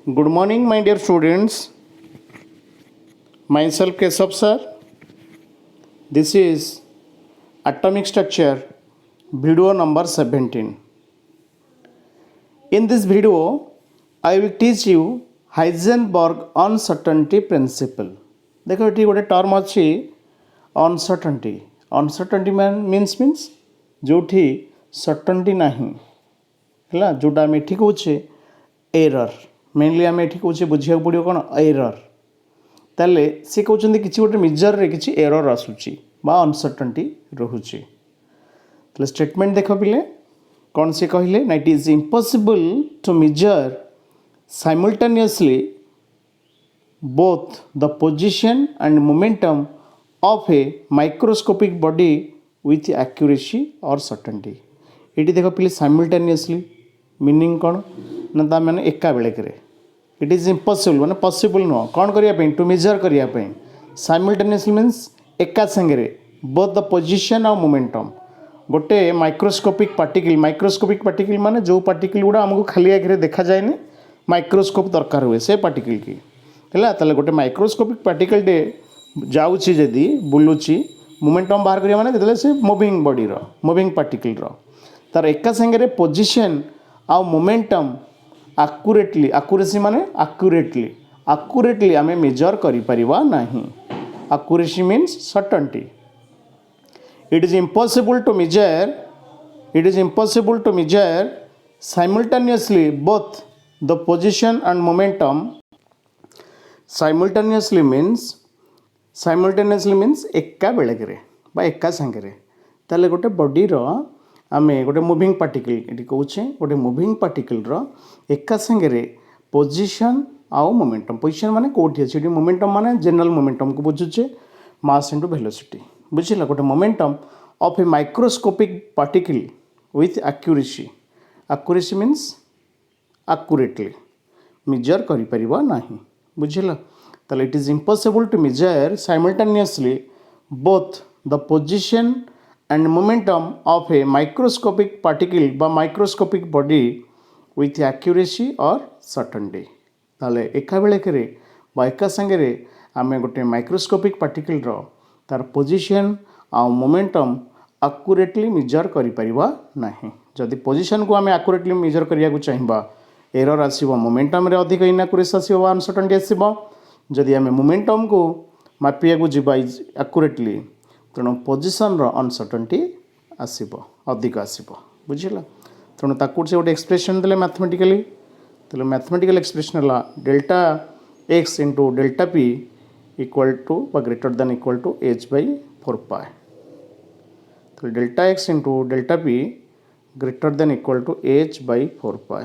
Good morning, my dear students. Myself Keshav sir. This is Atomic Structure video number 17. In this video, I will teach you Heisenberg uncertainty principle. देखो ये गोटे term अच्छी uncertainty. Uncertainty means जोठी certainty नहीं है जोटा आम ये कहे एरर मेनली आम ये कहे बुझा पड़ो कौन एरर ताले सी कहते कि गोटे मेजर रे किसी एरर आसूची बा अनसर्टेनिटी रोचे ताले स्टेटमेंट देख पिले कौन से कहले ना it is impossible to measure simultaneously both the position and momentum of a microscopic body with accuracy और सर्टेनिटी ये देख पिले साइमल्टेनियसली मीनिंग कौन ना ता मैंने एका बेले करे इट इज इम्पॉसिबल माने पॉसिबल नुह कौन करने टू मेजर करने साइमल्टेनियसली मीन्स एका संगे बोथ द पोजीशन और मोमेंटम गोटे माइक्रोस्कोपिक पार्टिकल माने जो पार्टिकल गुड़ा आमको खाली आगे देखा जाए माइक्रोस्कोप दरकार हुए से पार्टिकल की है ताले गोटे माइक्रोस्कोपिक पार्टिकल टे जाऊँगी जदि बुलूची मोमेंटम बाहर करिया माने जतले से मूविंग बॉडी रो मूविंग पार्टिकल रो तार एका संगे पोजीशन आ मोमेंटम आक्यूरेसी माने आक्यूरेटली आमे मेजर करि परिबा नाही accuracy means certainty it is impossible to measure simultaneously both the position and momentum simultaneously means एका बेलकरे बा एका संगे ताले गोटे बॉडी रो आमे गोटे मुविंग पार्टिकल ये कहे गोटे मुविंग पार्टिकल रो एका संगे पोजीशन आउ मोमेंटम पोजीशन माने कोठी अछि मोमेंटम माने जनरल मोमेंटम को बुझुचे मास इनटू वेलोसिटी बुझिला गोटे momentum of a microscopic particle with accuracy means accurately measure करि परिबा नाही बुझिला ताले it is impossible to measure simultaneously both the position and momentum of a microscopic particle by microscopic body with accuracy or certainty ताले एका बेले करे बा एका संगे आमे गोटे माइक्रोस्कोपिक पार्टिकल रो तार पोजीशन आ मोमेंटम एक्यूरेटली मेजर करि परिबा नाही जदि पोजीशन को आमे एक्यूरेटली मेजर करिया को चाहिबा एरर आसीबो मोमेंटम रे अधिक इनएक्यूरेसी आसीबो अनसर्टेनिटी आसीबो जदि आमे मोमेंटम को मापिया को जिबा एक्यूरेटली तेणु पोजिशन अनसर्टेनिटी आसब अधिक आसब बुझल तेणु ताकू से गोटे एक्सप्रेशन देले मैथमेटिकली तेल मैथमेटिकल एक्सप्रेशन है delta x into delta P equal to greater than equal to H by 4 तो delta x into delta p greater than equal to H by 4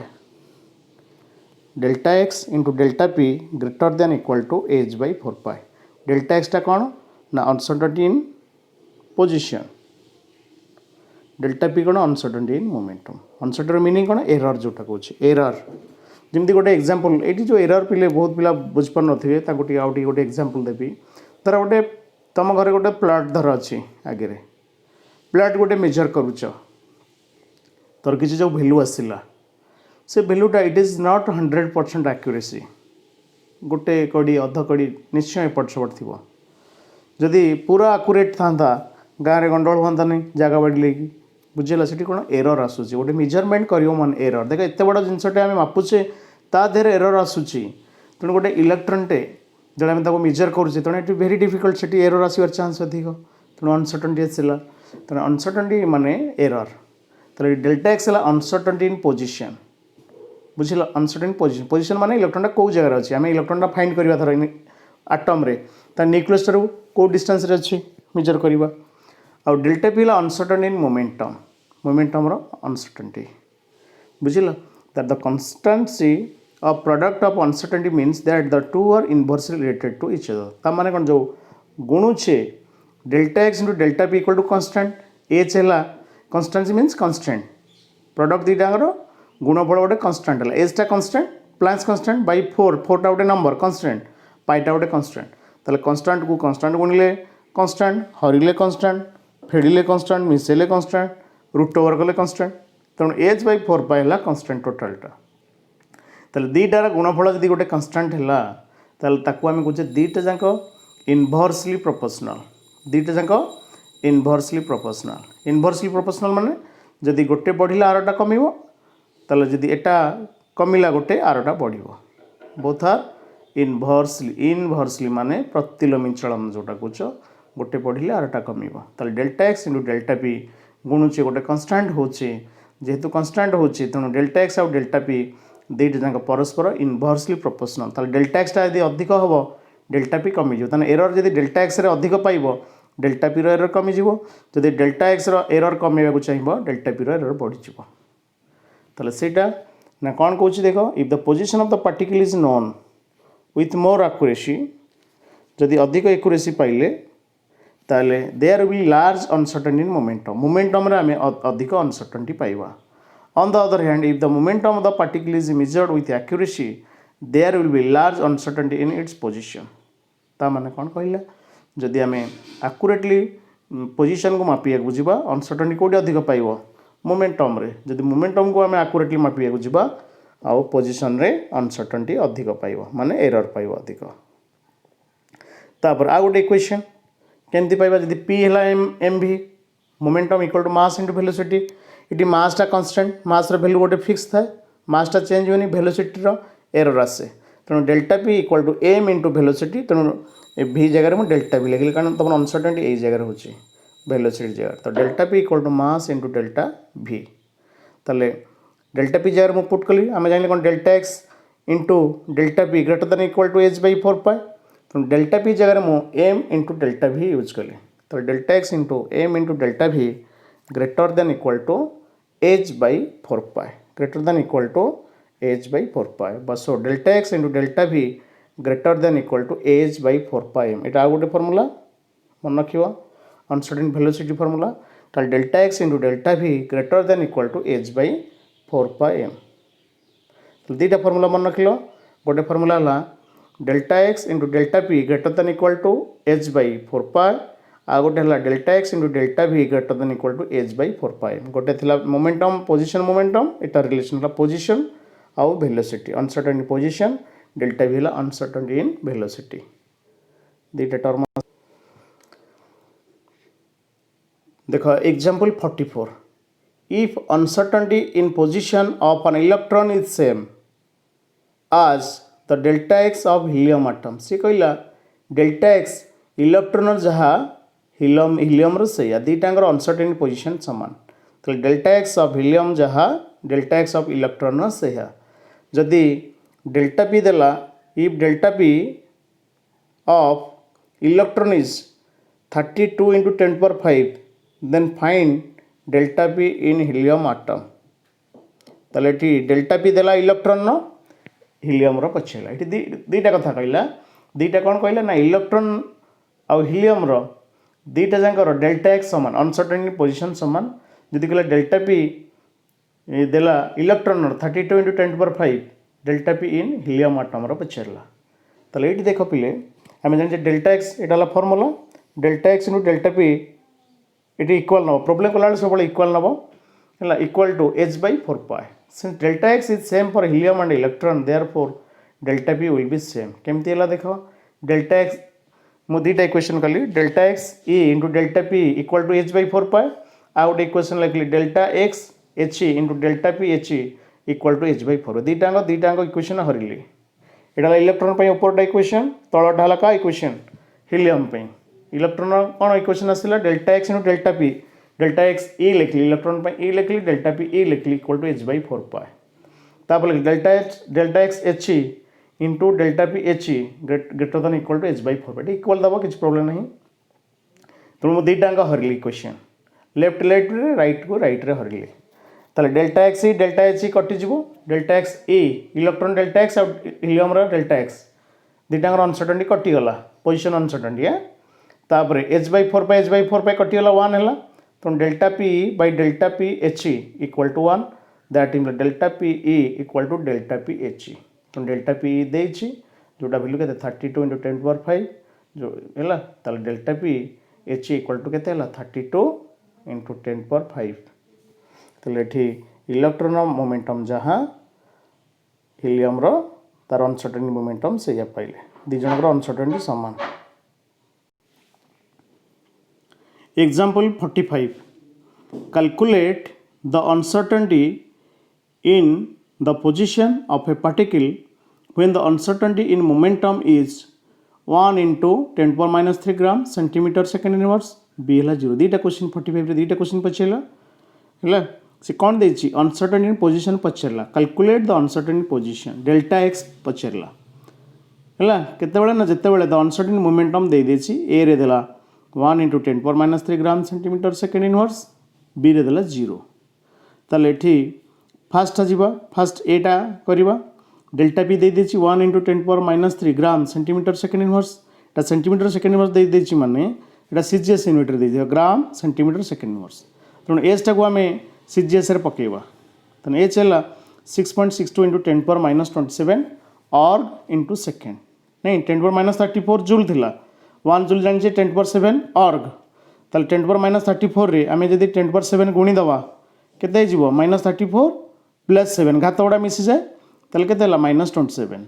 delta x into delta p greater than equal to H by 4 delta एक्सटा कौन ना uncertainty in position delta p कौन uncertainty in momentum uncertainty meaning कौन error जोटा कहे error जमी गोटे example ये जो एरर पिले बहुत पिला बुझीपार नथिबे ताको टी आउटी गोटे एग्जांपल देबी तर गोटे तुम घरे गोटे प्लॉट धर अच्छी आगे प्लॉट गोटे मेजर करुच तोर किसी जो वैल्यू आसला से वैल्यूटा इट इज नॉट 100% एक्यूरेसी गोटे कड़ी अध कड़ी निश्चय एपट सेपट थी जदि पूरा आक्यूरेट था गाँव में गंडोल हाँ नहीं जगह बाड़ी लेकिन बुझेगा से कौन एरर आसूसी गोटे मेजरमेंट कर मन एरर देख एत बड़ा जिनसटे आम मापुचे ता देहर एरर आसूसी तेणु गोटे इलेक्ट्रॉनटे जो आम मेजर करुचे तेणु ये भेरी डिफिकल्ट से एरर आसबार चान्स अधिक तेणु अनसर्टेनिटी आसला तेणु अनसर्टेनिटी माने एरर तो डेल्टा एक्स है अनसर्टेनिटी इन पोजीशन बुझल अनसर्टेनिटी पोजीशन माने इलेक्ट्रॉनटा कौ जगह अच्छी आम इलेक्ट्रॉनटा फाइंड करवा धर आटम रे न्यूक्लियस ठार कौ डिस्टेंस रे अच्छी मेजर करवा आ delta p uncertainty in momentum uncertainty बुझल that the constancy of product of uncertainty means that the two are inversely related to each other ता माने कौन जो गुणुचे delta x into delta P equal to constant h है constancy means constant product दुईटार गुणफल गोटे कन्स्टेंट है एचटा कन्स्टेंट प्लस कन्स्टेंट बै 4 गोटे नंबर कन्स्टेंट पाइटा गोटे कन्स्टेंट ताले कन्स्टेंट को कन्स्टेंट गुणिले कन्स्टेंट हरिले कन्स्टेंट फेड़िले कन्स्टेंट मिसेले कन्स्टेंट रूट ओवर कले कन्स्टेंट तेणु एच बै 4 है कन्स्टेंट टोटालटा ताले दीटार गुणफल जदि गोटे कन्स्टांट है ताले ताकू आम कहे दीटा जाक इनभर्सली प्रोपोर्शनल दीटा जाक इनभर्सली प्रोपोर्शनल माने जदि गोटे बढ़िला आरटा कमिवो ताले जदि एटा कमिला गोटे आरटा बढ़िवो बोथ आर इनभर्सली माने प्रतिलोमीचलन जोटा कौच गोटे बढ़िले आरटा कमिवो ताले delta x into delta p गुणुचे गोटे कन्स्टांट होचे जेहेतु कन्स्टांट होचे तेणु डेल्टा एक्स आउ डेल्टा पी दुईटा जाक परस्पर इनभर्सली प्रोपोर्शनल ताले डेल्टा एक्सटा यदि अधिक हम डेल्टा पी कमिजिव ताने एरर जदि डेल्टा एक्स रे अधिक पाइब डेल्टा पी रो एरर कमिजिव जदि डेल्टा एक्स रो एरर कमेवाक चाहिए डेल्टा पी रो एरर बढ़ीजिव ताले सेटा ना कौन कौच देख if the position of the particle is known with more accuracy जदि अधिक एक्यूरेसी पाइले ताले there will large uncertainty in momentum रे आमे अधिक अनसर्टेनिटी पाइबा on the other hand if the momentum of the particle is measured with accuracy there will be large uncertainty in its position ता माने कौन कहला जदि आमे एक्यूरेटली पोजिशन को मापिया बुझा अनसर्टेनिटी कोडी अधिक पाइबो मोमेंटम रे जदि मोमेंटम को आमे एक्यूरेटली मापिया बुझा आउ पोजिशन रे अनसर्टेनिटी अधिक पाइबो माने एरर पाइबो अधिक तापर आ गोटे इक्वेशन केमती पाइबा जदि पी है m v momentum equal to mass into velocity इटी मासटा कन्स्टांट मास रो वैल्यू गोटे फिक्स थाए मासटा चेंज होनी वेलोसिटी रो एरर आसे तेणु delta P equal to m into velocity तेणु भी जगह में डेल्टा भी लिखिली कारण तुम अनसर्टेनिटी यही जगह होची वेलोसिटी जगह तो delta P equal to mass into delta भी ताले डेल्टा पी जगह मुझे पुट कली आम जान कौन delta x into delta p greater than equal to H by 4 तो डेल्टा पी जगह मुझे m into delta v use कली तो delta x into m into delta v greater than equal to H by 4 greater than equal to H by 4 बस so delta x into delta v greater than equal to H by 4 m यहाँ गोटे formula मन रख uncertain velocity formula ताल delta x into delta v greater than equal to H by 4 m तो दुईटा formula मन रख गोटे फर्मूला है delta x into delta p greater than equal to H by 4 आ गोटे है delta x into delta v greater than equal to H by 4 m गोटे थी मोमेंटम पोजिशन मोमेंटम एटा रिलेशन पोजिशन आउ velocity uncertain position delta v है uncertainty in velocity दुईटा term देख example 44 if uncertainty in position of an electron is same as the delta x of helium atom सी कहला delta x electron जहाँ helium से दुईटांगर uncertainty position सामान तो डेल्टा एक्स ऑफ हीलियम जहाँ डेल्टा एक्स ऑफ इलेक्ट्रॉन से जदि डेल्टा पी देला if delta p of electron is 32 into 10⁵ then find delta P in helium atom ताले डेल्टा पी देला इलेक्ट्रॉन हीलियम रो पछेला ये दुईटा कथा कहला दुईटा कौन कहला ना इलेक्ट्रॉन आउ हीलियम रो दुईटा जाकर डेल्टा एक्स सामान अनसर्टेनिटी पोजिशन सामान जदि कहला डेल्टा पी देला electron 32 into 10⁵ delta P in helium atom रो पछेला ताले ये देख पिले आम जान डेल्टा एक्स यहाँ formula delta x into delta P ये इक्वल नब प्रोब्लेम कला सब इक्वल नब है equal to H by 4 since delta X is same for helium and electron therefore delta P will be same केमती है देख डेल्टा एक्स मुझे दुईटा इक्वेशन कली delta x e into delta P equal to H by 4 आ गोटे equation लिखली delta x h e into delta P H E equal to H by 4 दुईटांग इक्वेशन हरली यहाँ इलेक्ट्रॉन उपरटा इक्वेशन तलटा है क्या इक्वेशन हीलियम इलेक्ट्रॉन कौन इक्वेशन आसला delta x into delta p delta x e लिखली इलेक्ट्रॉन ई लिखली डेल्टा पी ई लिखली इक्वल टू एच बै 4 तापर delta x h e into delta P H e greater than equal to H by 4 equal दब किसी problem नहीं तेणु मुझे दुईटांग हरली इक्वेशन लेफ्ट राइट को राइट रे हरली ताले delta x e delta h e कटिज delta x e electron delta x और हीलियम डेल्टा एक्स दुईटांग अनसर्टेनिटी कटिगला पोजिशन अनसर्टेनिटी तापर एच बै 4 कटिगला 1 है तो delta p by delta P H E equal to 1 that mean delta P E equal to delta P H E तो delta P ई देछि जोटा वैल्यू के 32 इंटू 10⁵ जो है ताले delta P H E equal to के 32 इंटू 10⁵ ताले electron momentum जहाँ हिलियम रो तार अनसर्टेनिटी मोमेंटम से पाइले दी जनकर अनसर्टेनिटी समान। Example 45 calculate the uncertainty in the position of a particle when the uncertainty in momentum is 1 into 10 power minus 3 gram centimeter second inverse b है 0 दीटा क्वेश्चन 45 दीटा क्वेश्चन पचारा है से कौन देछि अनसर्टेनिटी इन पोजिशन पचारा calculate the uncertainty in position delta x पचारा है केतेबेले ना जेतेबेले द अनसर्टेनिटी मोमेंटम दे देछि ए रे देला 1 into 10 power minus 3 gram centimeter second inverse b रे देला 0 ताले एठी फास्ट आजीबा फास्ट एटा करिबा डेल्टा पी दे देछि 1 into 10 power minus 3 gram centimetre second inverse एटा सेंटीमीटर सेकेंड इनवर्स दे देछि माने एटा सीजीएस यूनिट रे दे दियो ग्राम सेंटीमीटर सेकेंड इनवर्स तण एच टा को हमें सीजीएस रे पकेबा तण एच हैला 6.62 into 10 power minus 27 org into second नहीं 10 power minus 34 जूल थिला 1 जूल जानि 10 power 7 ऑर्ग ताले 10 power minus 34 रे हमें जदी 10 power 7 गुणी दवा केते जिवो -34 प्लस 7 घात गुड़ा मिसी जाए ताले केते माइनस 27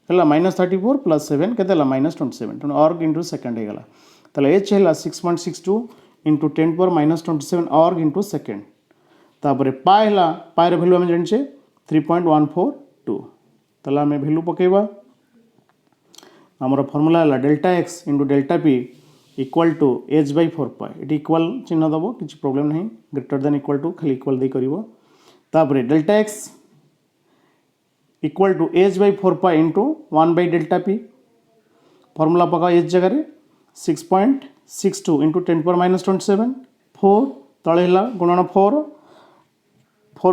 है -34 प्लस 7 केते -27 तेणु ऑर्ग इंटू सेकेंड हो गला ताले एच है 6.62 into 10 power minus 27 org into second तापर पाए है पाएर भैल्यू आम जाने 3.142 ताले आम भैल्यू पकेबा आमर फर्मूला है delta x into delta P equal to H by 4 ये इक्वल चिन्ह दब किसी प्रोब्लेम नहीं ग्रेटर देन इक्वल टू खाली इक्वल दे करिवो तापरे delta x equal to H by 4 into 1 by delta p formula पका एच जगह 6.62 इंटू 10 power minus 27 4 तले गुणन 4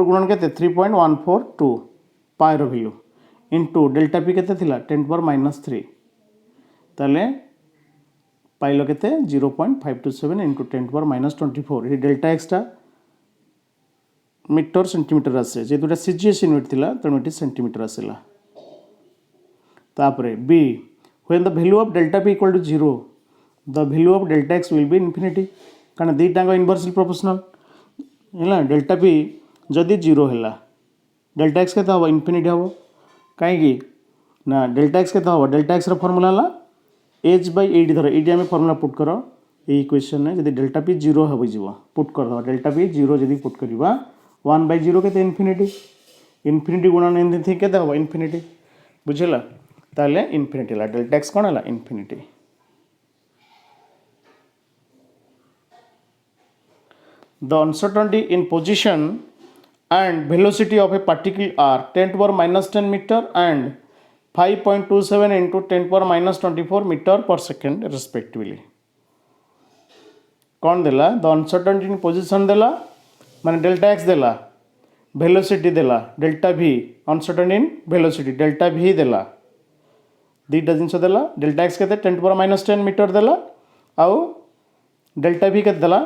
गुणन के 3.142 पाएर भैल्यू इंटू डेल्टा पी के 10 power minus 3 ताले पाइल के 0.527 इंटू 10 power minus 24 ये डेल्टा एक्सटा मीटर सेंटीमीटर आसे जेतुटा सीजीएस यूनिट थिला तेणु ये सेंटीमीटर आसला तापरे be when the value of delta P equal to 0 the value of delta X will be infinity कारण दीटांग इनवर्सली प्रोपोर्शनल है डेल्टा पी जदि 0 है डेल्टा एक्स के इन्फिनिटी हम कहीं ना डेल्टा एक्स के डेल्टा एक्स फॉर्मूला है एच बै 8 धर ये आम फॉर्मूला पुट कर ये इक्वेशन में जब डेल्टा पी 0 हो पुट कर डेल्टा पी 0 जब पुट करवा 1 by 0 के इन्फिनिटी इन्फिनिटी गुणन एमती के इन्फिनिटी बुझेगा ताले इन्फिनिटी है डेल्टा एक्स कौन है infinity the uncertainty in position and velocity of a particle are 10 power minus 10 metre and 5.27 into 10 power minus 24 metre पर सेकेंड रेस्पेक्टिवली कौन देला द अनसर्टेनिटी इन पोजिशन देला माने डेल्टा एक्स देला वेलोसिटी देला delta V uncertainty in velocity delta V देला दीटा जिनस देला delta x के 10 power minus 10 मीटर देला आउ डेल्टा भी के देला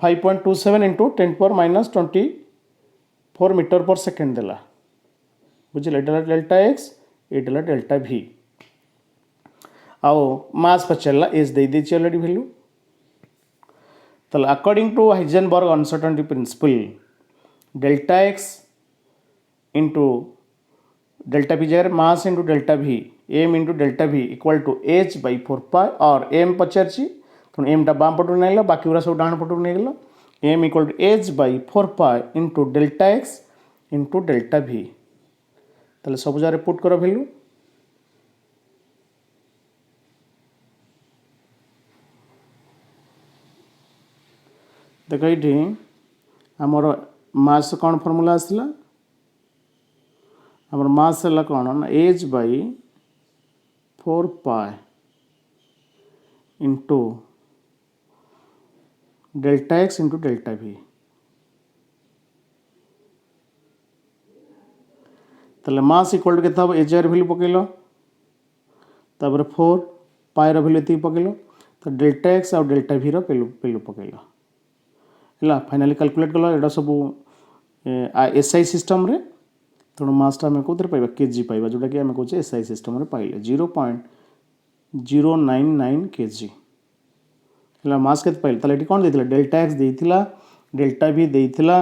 5.27 into 10 power minus 24 मीटर पर सेकेंड देला बुझिले डेल्टा एक्स ये डेल्टा भी आओ मास पचारा एज दे देछि ऑलरेडी वैल्यू ताले according to Heisenberg uncertainty principle delta x into delta p जगह mass into delta v m into delta v equal to H by 4 और एम पचारछि तो एम टा बाम पटू नहीं बाकी गुरा सब डाण पटू नहीं गला m equal to H by 4 into delta x into delta भी ताले सब जगह पुट कर वैल्यू देख ये आमर मास कौन फॉर्मूला आसला आमर मास है कौन ना H by 4 into delta x into delta भी ताले मास इक्वल टू के एच जार वैल्यू पकेल तापर 4 पाएर वैल्यू ये पकेल तो डेल्टा एक्स और डेल्टा भी वैल्यू पकेल है फाइनाली कैलकुलेट कल यहाँ सब एसआई सिस्टम रे तेणु मासटा आम कौन पाइबा केजी पाइबा जोटा कि आम कहे एसआई सिस्टम रे पाइले 0.099 केजी है मास के पाइले ताले कौन देथिला डेल्टा एक्स देथिला डेल्टा भी देथिला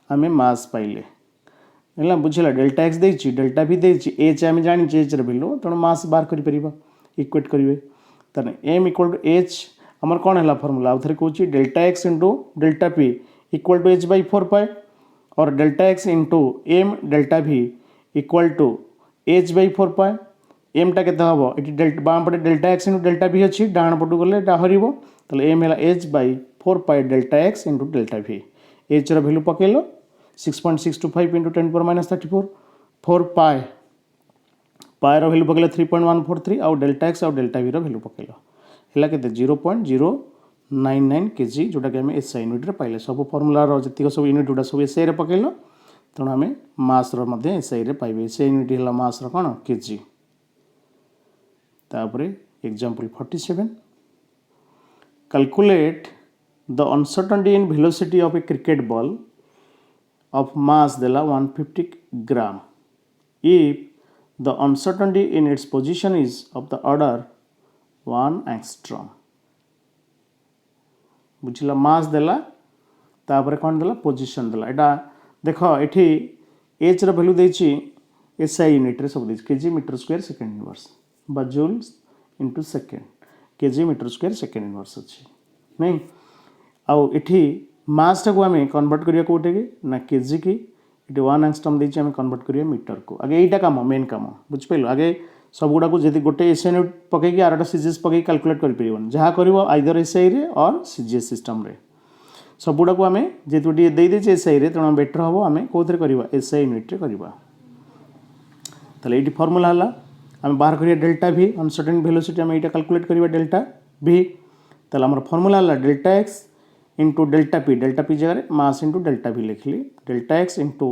आम मास पाइले है बुझला डेल्टा एक्स देछि डेल्टा भी देछि एच आम जानी एच भैल्यू तेणु मास बाहर कर इक्वेट करेंगे तेना एम इक्वल टू एच आमर कौन है फर्मूला आउ थे कौन delta x into delta P equal to H by 4 पाई और delta x into m delta v equal to H by 4 पाई एमटा के ये डेल्टा बाम पटे delta x into delta v अच्छी डाण पटू गले हरब तो एम है एच बै 4 पाई delta x into delta v h value पकड़ 6.625 इंटू 10⁻34 4 पाए पाए रैल्यू पकड़ 3.143 आउ डेल्टा एक्स आउ डेल्टा भी रैल्यू पकड़ है के 0.099 kg जोटा कि आम एसआई यूनिट पाइले सब फर्मूलार जी सब यूनिट गुड़ा सब एसआई पकड़ तेणु आम मास एसआई पाइबे एसआई यूनिट है मास कौन केजी तापर example 47 calculate the uncertainty in velocity of A cricket ball of mass देला 150 ग्राम if the uncertainty in its position is of the order 1 angstrom बुझला मास देला तापर कौन देला पोजिशन देला एटा देख एठी एच र वैल्यू देछि एसआई यूनिट रे सब देछि KG metre square second inverse बा joules into second KG metre square second inverse अछि नहीं आउ एठी मास टाक आम कन्वर्ट करिया कोटे कि ना केजी की ये 1 एंगस्ट्रॉम देछि आम कन्वर्ट करिया मीटर को आगे एटा काम मेन काम बुझ पाइलो आगे सब गुड़ा को जदि गोटे एसआई यूनिट पकई आरटा सीजीएस पकई कैलकुलेट कर परिबन जहाँ करिवो आइदर एसआई रे और सीजीएस सिस्टम रे सब गुड़ा को आम जेतु दे देछि एसआई रे तेणु बेटर हम आम कोथरे करबा एसआई यूनिट रे करबा तले एटी फार्मूला हला आम बाहर करिया डेल्टा भी अनसर्टेन वेलोसिटी आम एटा कैलकुलेट करबा डेल्टा भी तले हमर फार्मूला हला delta x into delta p जगह मास इंटू डेल्टा भी लिखली delta x into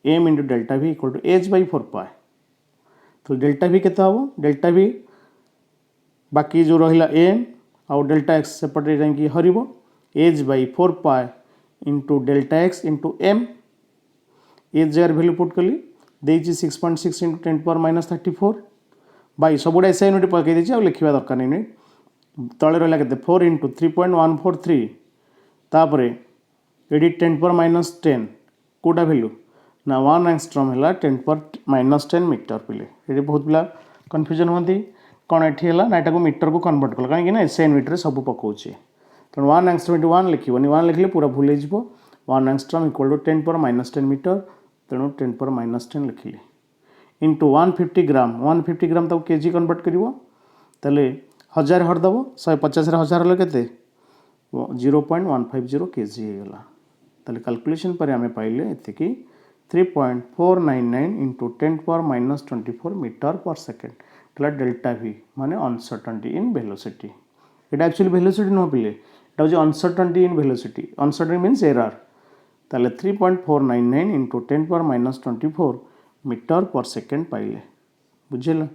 m into delta v equal to H by 4 pi तो डेल्टा भी केते हम डेल्टा भी बाकी जो रहा एम आउ डेल्टा एक्स सेपटे जाकि हरब H by 4 pi into delta x into m h जगह वैल्यू पुट कली देछि 6.6 इंटू 10⁻34 बै सब एसआई यूनिट पकई देछि आउ लिखा दरकार नहीं तले रहा के 4 इंटू 3.143 तापर एडी 10⁻10 कोटा वैल्यू ना 1 एंगस्ट्रॉम है 10⁻10 मीटर पिले ये बहुत पिला कन्फ्यूजन होती कौन ये ना यहाँ मीटर को कन्वर्ट कल कहीं एसआई यूनिट रे सब पकाउे तेणु 1 एंगस्ट्रॉम इंटू 1 लिखनी 1 लिखले पूरा भूल हो 1 एंगस्ट्रॉम इक्वल टू 10⁻10 मीटर तेणु 10⁻10 लिखिली इंटू 150 ग्राम 150 ग्राम तक केजी कन्वर्ट कर 1000 हरदब 150 1000 हेल्ले के 0.150 kg होगा ताले कैलकुलेशन पर आम पाइले ये 3.499 इंटू 10⁻24 मीटर पर सेकेंड डेल्टा भी माने अनसर्टेनिटी इन वेलोसिटी ये एक्चुअली वेलोसिटी नुह पिले ये हूँ uncertainty in velocity uncertainty means error ताले 3.499 इंटू 10⁻24 मीटर पर सेकेंड पाइले बुझेला